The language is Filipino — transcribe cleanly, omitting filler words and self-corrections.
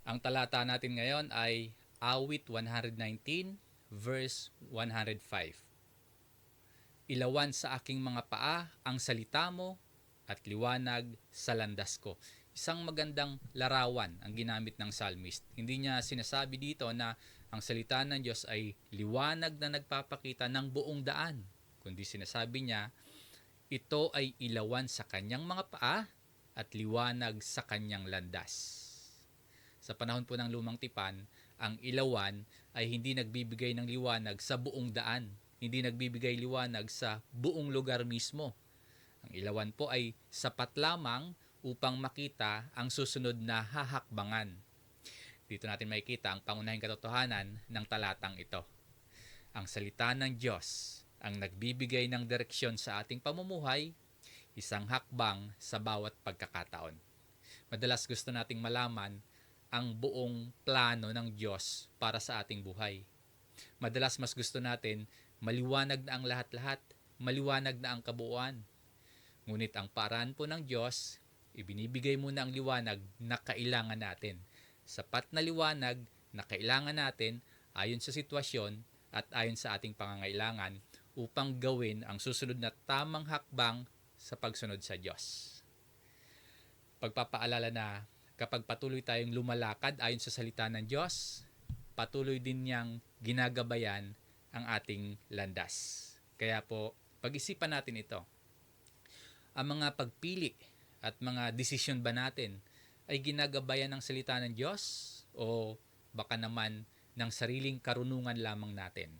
Ang talata natin ngayon ay Awit 119 verse 105. Ilawan sa aking mga paa ang salita mo at liwanag sa landas ko. Isang magandang larawan ang ginamit ng psalmist. Hindi niya sinasabi dito na ang salita ng Diyos ay liwanag na nagpapakita ng buong daan, kundi sinasabi niya, ito ay ilawan sa kanyang mga paa at liwanag sa kanyang landas. Sa panahon po ng lumang tipan, ang ilawan ay hindi nagbibigay ng liwanag sa buong daan. Hindi nagbibigay liwanag sa buong lugar mismo. Ang ilawan po ay sapat lamang upang makita ang susunod na hahakbangan. Dito natin makikita ang pangunahing katotohanan ng talatang ito. Ang salita ng Diyos ang nagbibigay ng direksyon sa ating pamumuhay, isang hakbang sa bawat pagkakataon. Madalas gusto nating malaman ang buong plano ng Diyos para sa ating buhay. Madalas mas gusto natin maliwanag na ang lahat-lahat, maliwanag na ang kabuuan. Ngunit ang paraan po ng Diyos, ibinibigay muna ang liwanag na kailangan natin. Sapat na liwanag na kailangan natin ayon sa sitwasyon at ayon sa ating pangangailangan upang gawin ang susunod na tamang hakbang sa pagsunod sa Diyos. Pagpapaalala na kapag patuloy tayong lumalakad ayon sa salita ng Diyos, patuloy din niyang ginagabayan ang ating landas. Kaya po, pag-isipan natin ito. Ang mga pagpili at mga desisyon ba natin ay ginagabayan ng salita ng Diyos o baka naman ng sariling karunungan lamang natin?